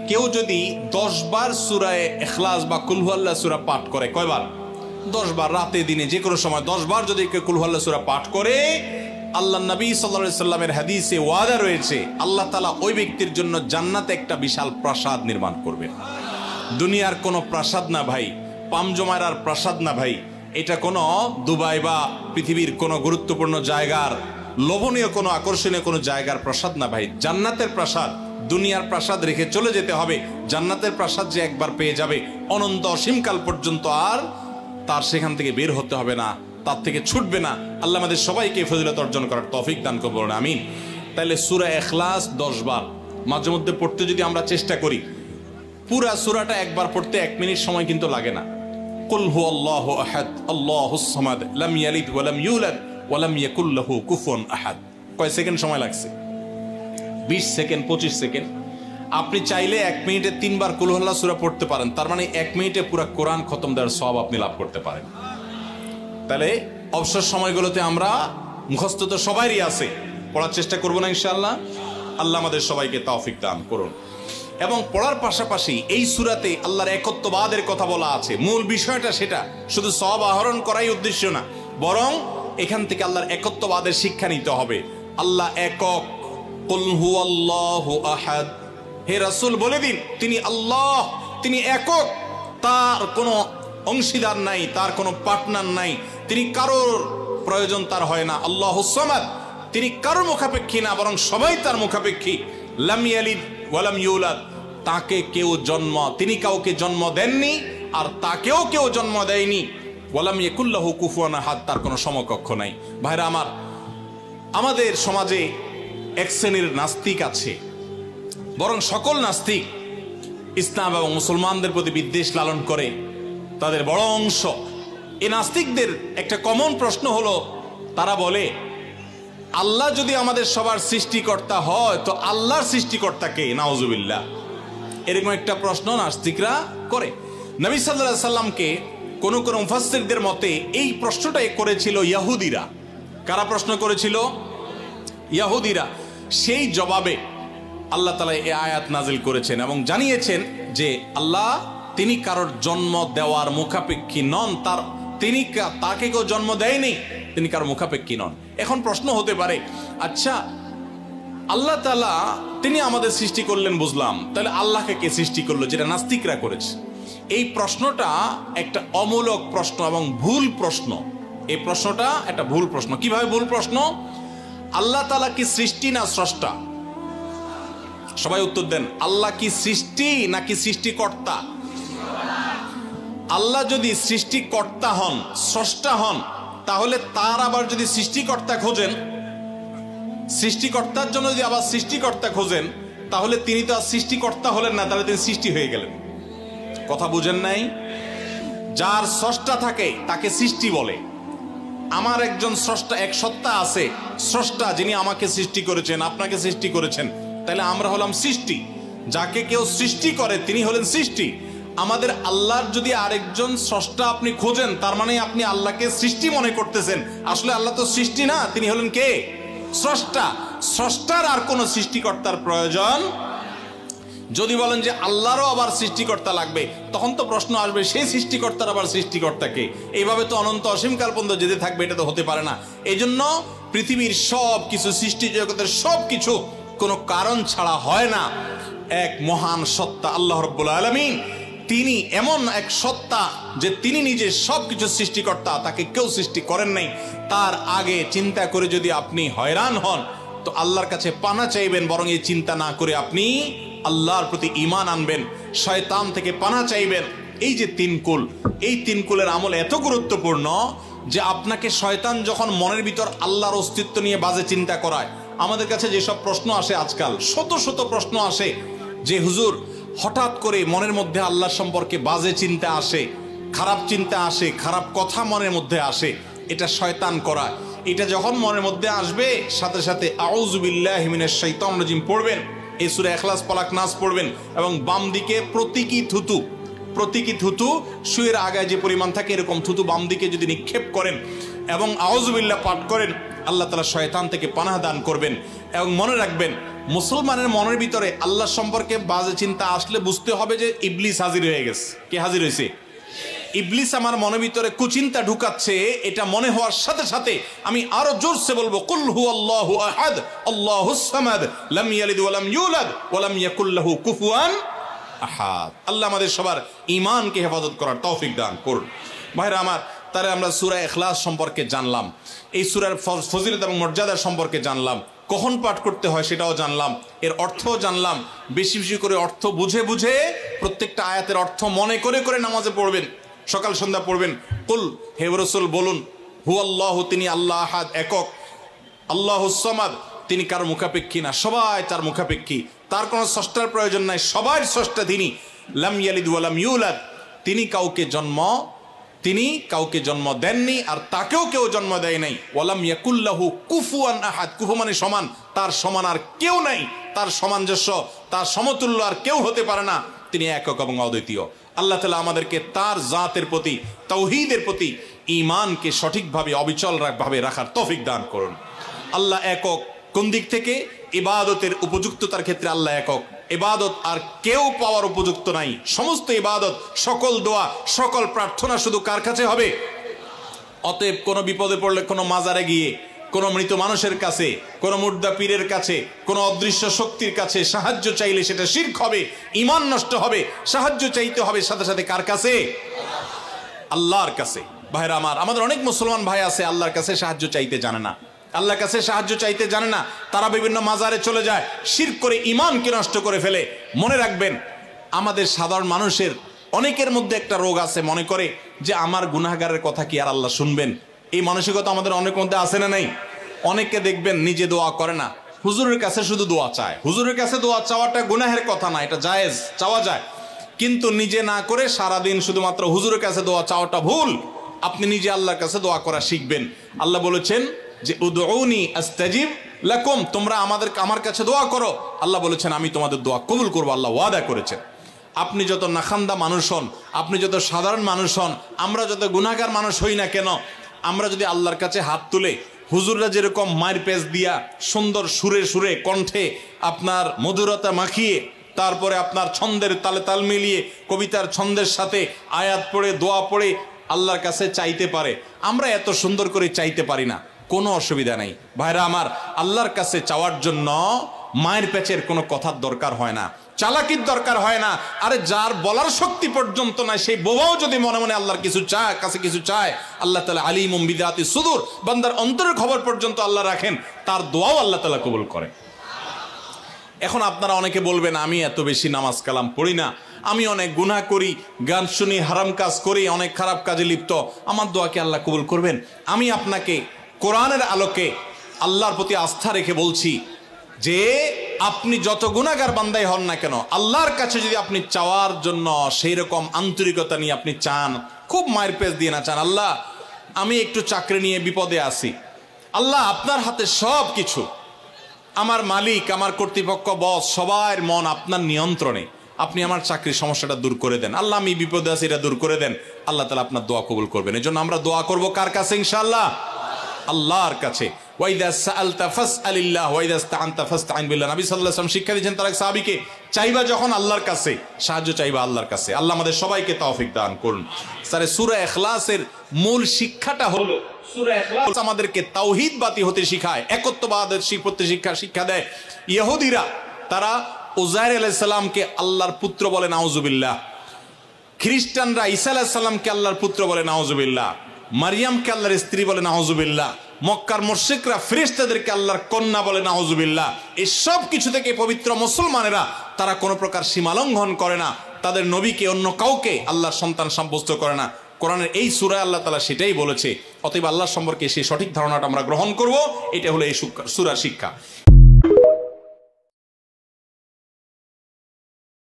কেউ যদি 10 বার সূরা ইখলাস বা কুল হুয়াল্লাহ সূরা পাঠ করে, কয়বার? 10 বার, রাতে দিনে যে কোনো সময় 10 বার যদি কেউ কুল হুয়াল্লাহ সূরা পাঠ করে, আল্লাহ নবী সাল্লাল্লাহু আলাইহি সাল্লামের হাদিসে ওয়াদা রয়েছে আল্লাহ তাআলা ওই ব্যক্তির জন্য জান্নাতে একটা বিশাল প্রাসাদ নির্মাণ করবেন। দুনিয়ার কোনো প্রাসাদ না ভাই, পামজমারার প্রাসাদ না ভাই, এটা কোনো দুবাই বা পৃথিবীর কোনো গুরুত্বপূর্ণ জায়গার লোভনীয় কোনো আকর্ষণীয় কোনো জায়গার প্রাসাদ না ভাই, জান্নাতের প্রাসাদ। দুনিয়ার প্রাসাদ রেখে চলে যেতে হবে, জান্নাতের প্রাসাদ যে একবার পেয়ে যাবে অনন্ত অসীমকাল পর্যন্ত আর তার সেখান থেকে বের হতে হবে না, তার থেকে ছুটবে না। আল্লাহ আমাদের সবাইকে ফজিলত অর্জন করার তৌফিক দান করুন, আমিন। তাহলে সূরা ইখলাস 10 বার মাঝে মধ্যে পড়তে যদি আমরা চেষ্টা করি, পুরা সূরাটা একবার পড়তে 1 মিনিট সময় কিন্তু লাগে না। কুল হুয়াল্লাহু আহাদ আল্লাহুস সামাদ লাম ইয়ালিদ ওয়া লাম ইউলাদ ওয়া লাম ইয়াকুল লাহু কুফুয়ান আহাদ। কয় সেকেন্ড সময় লাগছে? 20 সেকেন্ড, 25 সেকেন্ড। আপনি চাইলে 1 মিনিটে 3 বার কুল হুয়াল্লাহ সূরা পড়তে পারেন, তার মানে 1 মিনিটে পুরো কোরআন খতম দেওয়ার সওয়াব আপনি লাভ করতে পারেন। তাহলে অবসর সময়গুলোতে আমরা মুখস্থ তো সবারই আছে, পড়ার চেষ্টা করব না ইনশাআল্লাহ। আল্লাহ আমাদের সবাইকে তৌফিক দান করুন। এবং পড়ার পাশাপাশি এই সূরাতে আল্লাহর একত্ববাদের কথা বলা আছে, মূল বিষয়টা সেটা, শুধু সওয়াব আহরণ করাই উদ্দেশ্য না, বরং এখান থেকে আল্লাহর একত্ববাদের শিক্ষা নিতে হবে। আল্লাহ একক, কুল হুয়াল্লাহু আহাদ, হে রাসূল বলে দিন তিনি আল্লাহ, তিনি একক, তার কোনো অংশীদার নাই, তার কোনো পার্টনার নাই, তিনি কারোর প্রয়োজন তার হয় না। আল্লাহুস সামাদ, তিনি কারোর মুখাপেক্ষী না, বরং সবাই তার মুখাপেক্ষী। লাম ইয়ালিদ ওয়া লাম ইউলাদ, তাকে কেউ জন্ম, তিনি কাউকে জন্ম দেননি আর তাকেও কেউ জন্ম দেয়নি। ওয়া লাম ইয়াকুল লাহু কুফুয়ান আহাদ, তার কোনো সমকক্ষ নাই। ভাইরা আমার, আমাদের সমাজে এক শ্রেণীর নাস্তিক আছে, বরং সকল নাস্তিক ইসলাম এবং মুসলমানদের প্রতি বিদ্বেষ লালন করে, তাদের বড় অংশ। এই নাস্তিকদের একটা কমন প্রশ্ন হলো, তারা বলে আল্লাহ যদি আমাদের সবার সৃষ্টিকর্তা হয় তো আল্লাহর সৃষ্টিকর্তা কে? নাউজুবিল্লাহ। এরকম একটা প্রশ্ন নাস্তিকরা করে। নবী সাল্লাল্লাহু আলাইহি সাল্লামকে কোন কোন মুফাসসিরদের মতে এই প্রশ্নটাই করেছিল ইহুদিরা। কারা প্রশ্ন করেছিল? ইহুদিরা। সেই জবাবে আল্লাহ তাআলা এই আয়াত নাজিল করেছেন এবং জানিয়েছেন যে আল্লাহ তিনি কারোর জন্ম দেওয়ার মুখাপেক্ষী নন, তাকে কেউ জন্ম দেয়নি, তিনি কারোর মুখাপেক্ষী নন। এখন প্রশ্ন হতে পারে, আচ্ছা আল্লাহ তাআলা তিনি আমাদের সৃষ্টি করলেন বুঝলাম, তাহলে আল্লাহকে কে সৃষ্টি করলো? যেটা নাস্তিকরা করেছে। এই প্রশ্নটা একটা অমূলক প্রশ্ন এবং ভুল প্রশ্ন। এই প্রশ্নটা একটা ভুল প্রশ্ন। কিভাবে ভুল প্রশ্ন? আল্লাহ তাআলা কি সৃষ্টি না স্রষ্টা? সবাই উত্তর দেন। আল্লাহ কি সৃষ্টি নাকি সৃষ্টিকর্তা? আল্লাহ যদি সৃষ্টিকর্তা হন, স্রষ্টা হন, তাহলে তার আবার যদি সৃষ্টিকর্তা খোঁজেন, সৃষ্টিকর্তার জন্য যদি আবার সৃষ্টিকর্তা খোঁজেন, তাহলে তিনি তো আর সৃষ্টিকর্তা হলেন না, তাহলে তিনি সৃষ্টি হয়ে গেলেন। কথা বুঝেন নাই? যার স্রষ্টা থাকে তাকে সৃষ্টি বলে। আমার একজন স্রষ্টা, এক সত্তা আছে, স্রষ্টা, যিনি আমাকে সৃষ্টি করেছেন, আপনাকে সৃষ্টি করেছেন, তাহলে আমরা হলাম সৃষ্টি। যাকে কেউ সৃষ্টি করে তিনি হলেন সৃষ্টি। আমাদের আল্লাহর যদি আরেকজন স্রষ্টা আপনি খোঁজেন, তার মানে আপনি আল্লাহকে সৃষ্টি মনে করতেছেন। আসলে আল্লাহ তো সৃষ্টি না, তিনি হলেন কে? স্রষ্টা। স্রষ্টার আর কোন সৃষ্টিকর্তার প্রয়োজন। যদি বলেন যে আল্লাহরও আবার সৃষ্টিকর্তা লাগবে, তখন তো প্রশ্ন আসবে সেই সৃষ্টিকর্তার আবার সৃষ্টিকর্তাকে। এইভাবে তো অনন্ত অসীমকাল পর্যন্ত যেতে থাকবে, এটা তো হতে পারে না। এই জন্য পৃথিবীর সব কিছু, সৃষ্টি জগতের সব কিছু কোনো কারণ ছাড়া হয় না। এক মহান সত্তা আল্লাহ রাব্বুল আলামিন, তিনি এমন এক সত্তা যে তিনি নিজে সবকিছু সৃষ্টিকর্তা, তাকে কেউ সৃষ্টি করেন নাই। তার আগে চিন্তা করে যদি আপনি হয়রান হন তো আল্লাহর কাছে পানা চাইবেন, বরং এই চিন্তা না করে আপনি আল্লাহর প্রতি ঈমান আনবেন, শয়তান থেকে পানা চাইবেন। এই যে 3 কুল, এই 3 কুলের আমল এত গুরুত্বপূর্ণ যে আপনাকে শয়তান যখন মনের ভিতর আল্লাহর অস্তিত্ব নিয়ে বাজে চিন্তা করায়, আমাদের কাছে যেসব প্রশ্ন আসে আজকাল, শত শত প্রশ্ন আসে যে হুজুর হঠাৎ করে মনের মধ্যে আল্লাহ সম্পর্কে বাজে চিন্তা আসে, খারাপ চিন্তা আসে, খারাপ কথা মনের মধ্যে আসে, এটা শয়তান করা। এটা যখন মনের মধ্যে আসবে, সাথে সাথে আউযু বিল্লাহি মিনাশ শাইতানির রাজিম পড়বেন, এই সূরা ইখলাস, ফালাক, নাস পড়বেন এবং বাম দিকে প্রতীকী থুতু শুয়ের আগায় যে পরিমাণ থাকে এরকম থুতু বাম দিকে যদি নিক্ষেপ করেন এবং আউযু বিল্লাহ পাঠ করেন, আল্লাহ তাআলা শয়তান থেকে পানাহ দান করবেন। এবং মনে রাখবেন মুসলমানের মনের ভিতরে আল্লাহ সম্পর্কে বাজে চিন্তা আসলে বুঝতে হবে যে ইবলিস হাজির হয়ে গেছে। কে হাজির হয়েছে? ইবলিস আমার মনের ভিতরে কুচিন্তা ঢুকাচ্ছে। এটা মনে হওয়ার সাথে সাথে আমি আরো জোরসে বলবো, কুল হুয়াল্লাহু আহাদ আল্লাহুস সামাদ লাম ইয়ালিদ ওয়া লাম ইউলাদ ওয়া লাম ইয়াকুল লাহু কুফুয়ান আহাদ। আল্লাহ আমাদের সবার ঈমানকে হেফাজত করার তৌফিক দান করুন। ভাইরা আমার, তারে আমরা সূরা ইখলাস সম্পর্কে জানলাম, এই সূরার ফজিলত এবং মর্যাদা সম্পর্কে জানলাম, কখন পাঠ করতে হয় সেটাও জানলাম, এর অর্থও জানলাম। বেশি বেশি করে অর্থ বুঝে বুঝে প্রত্যেকটা আয়াতের অর্থ মনে করে করে নামাজে পড়বেন, সকাল সন্ধ্যা পড়বেন। কুল, হে রাসূল বলুন, হুয়াল্লাহু, তিনি আল্লাহ আহাদ, একক, আল্লাহুস সামাদ, তিনি কারো মুখাপেক্ষী না, সবাই তার মুখাপেক্ষী, তার কোনো স্রষ্টার প্রয়োজন নাই, সবার স্রষ্টা তিনি। লাম ইয়ালিদ ওয়া লাম ইউলাদ, তিনি কাউকে জন্ম দেননি আর তাকেও কেউ জন্ম দেয় নাই। ওয়ালাম ইয়াকুল লাহু কুফুয়ান আহাদ, কুফু মানে সমান, তার সমান আর কেউ নাই, তার সামঞ্জস্য, তার সমতুল্য আর কেউ হতে পারে না, তিনি একক এবং অদ্বিতীয়। আল্লাহ তাআলা আমাদেরকে তার জাতের প্রতি, তাওহীদের প্রতি ঈমানকে সঠিকভাবে অবিচল ভাবে রাখার তৌফিক দান করুন। আল্লাহ একক কোন দিক থেকে? ইবাদতের উপযুক্ততার ক্ষেত্রে আল্লাহ একক, ইবাদত আর কেউ পাওয়ার উপযুক্ত নাই। সমস্ত ইবাদত, সকল দোয়া, সকল প্রার্থনা শুধু কার কাছে হবে? অতএব কোনো বিপদে পড়লে কোনো মাজারে গিয়ে, কোনো মৃত মানুষের কাছে, কোনো মুর্দা পীরের কাছে, কোনো অদৃশ্য শক্তির কাছে সাহায্য চাইলে সেটা শিরক হবে, ঈমান নষ্ট হবে। সাহায্য চাইতে হবে সাথে সাথে কার কাছে? আল্লাহর কাছে। ভাইরা আমার, আমাদের অনেক মুসলমান ভাই আছে আল্লাহর কাছে সাহায্য চাইতে জানে না, আল্লাহর কাছে সাহায্য চাইতে জানে না, তারা বিভিন্ন মাজারে চলে যায়, শিরক করে ঈমানকে নষ্ট করে ফেলে। মনে রাখবেন, আমাদের সাধারণ মানুষের অনেকের মধ্যে একটা রোগ আছে, মনে করে যে আমার গুনাহগারের কথা কি আর আল্লাহ শুনবেন? এই মানসিকতা আমাদের অনেক মধ্যে আছে না নাই? অনেকে দেখবেন নিজে দোয়া করে না, হুজুরের কাছে শুধু দোয়া চায়। হুজুরের কাছে দোয়া চাওয়াটা গুনাহের কথা না, এটা জায়েজ, চাওয়া যায়, কিন্তু নিজে না করে সারাদিন শুধুমাত্র হুজুরের কাছে দোয়া চাওয়াটা ভুল। আপনি নিজে আল্লাহর কাছে দোয়া করা শিখবেন। আল্লাহ বলেছেন যে উদউনি আস্তাজিব লাকুম, তোমরা আমার কাছে দোয়া করো। আল্লাহ বলেছেন আমি তোমাদের দোয়া কবুল করবো, আল্লাহ ওয়াদা করেছেন। আপনি যত নাখান্দা মানুষ হন, আপনি যত সাধারণ মানুষ হন, আমরা যত গুনাহগার মানুষ হই না কেন, আমরা যদি আল্লাহর কাছে হাত তুলে, হুজুররা যেরকম মায়ের পেজ দিয়া সুন্দর সুরে সুরে কণ্ঠে আপনার মধুরতা মাখিয়ে, তারপরে আপনার ছন্দের তালে তাল মিলিয়ে কবিতার ছন্দের সাথে আয়াত পড়ে দোয়া পড়ে আল্লাহর কাছে চাইতে পারে, আমরা এত সুন্দর করে চাইতে পারি না, কোনো অসুবিধা নেই। ভাইরা আমার, আল্লাহর কাছে চাওয়ার জন্য মায়ের পেচের কোনো কথার দরকার হয় না, চালাকির দরকার হয় না। আরে যার বলার শক্তি পর্যন্ত নাই, সেই বোবাও যদি মনে মনে আল্লাহর কিছু চায়, কাছে কিছু চায়, আল্লাহ তাআলা আলিমুম বিযাতি সুদূর, বান্দার অন্তরের খবর পর্যন্ত আল্লাহ রাখেন, তার দোয়াও আল্লাহ তাআলা কবুল করেন। এখন আপনারা অনেকে বলবেন আমি এত বেশি নামাজ কালাম পড়ি না, আমি অনেক গুনাহ করি, গান শুনি, হারাম কাজ করি, অনেক খারাপ কাজে লিপ্ত, আমার দোয়াকে আল্লাহ কবুল করবেন? আমি আপনাকে কোরআনের আলোকে আল্লাহর প্রতি আস্থা রেখে বলছি যে আপনি যত গুনাহগার বান্দাই হন না কেন, আল্লাহর কাছে যদি আপনি চাওয়ার জন্য সেই রকম আন্তরিকতা নিয়ে আপনি চান, খুব মায়ের পেজ দিয়ে না চান, আল্লাহ আমি একটু চাকরি নিয়ে বিপদে আছি, আল্লাহ আপনার হাতে সব কিছু, আমার মালিক, আমার কর্তৃপক্ষ, বস, সবার মন আপনার নিয়ন্ত্রণে, আপনি আমার চাকরির সমস্যাটা দূর করে দেন, আল্লাহ আমি বিপদে আছি, এটা দূর করে দেন। আল্লাহ তাআলা আপনার দোয়া কবুল করবেন। এই জন্য আমরা দোয়া করব কার কাছে? ইনশাআল্লাহ আল্লাহর কাছে। ওয়াইদা সাআলতা ফাসআলিল্লাহ ওয়াইদা ইসতাআনতা ফাসতাইন বিল্লাহ। নবী সাল্লাল্লাহু আলাইহি ওয়াসাল্লাম শিক্ষা দিয়েছেন তার এক সাহাবীকে, চাইবা যখন আল্লাহর কাছে, সাহায্য চাইবা আল্লাহর কাছে। আল্লাহ আমাদের সবাইকে তৌফিক দান করুন। স্যার, সূরা ইখলাসের মূল শিক্ষাটা হলো, সূরা ইখলাস আমাদেরকে তাওহীদবাদী হতে শিখায়, একত্ববাদের শিক্ষা দেয়। ইহুদিরা তারা উযাইর আলাইহিস সালামকে আল্লাহর পুত্র বলে, নাউজুবিল্লাহ। খ্রিস্টানরা ঈসা আলাইহিস সালামকে আল্লাহর পুত্র বলে, নাউজুবিল্লাহ। মারিয়ামকে আল্লাহর স্ত্রী বলে, নাউজুবিল্লাহ। মক্কার মুশরিকরা ফেরেশতাদেরকে আল্লাহর কন্যা বলে, নাউজুবিল্লাহ। এই সব কিছু থেকে পবিত্র মুসলমানেরা তারা কোনো প্রকার সীমালঙ্ঘন করে না, তাদের নবীকে অন্য কাউকে আল্লাহর সন্তান সাব্যস্ত করে না। কোরআনের এই সূরায় আল্লাহ তাআলা সেটাই বলেছে। অতএব আল্লাহ সম্পর্কে সেই সঠিক ধারণাটা আমরা গ্রহণ করব, এটা হলো এই সূরার শিক্ষা।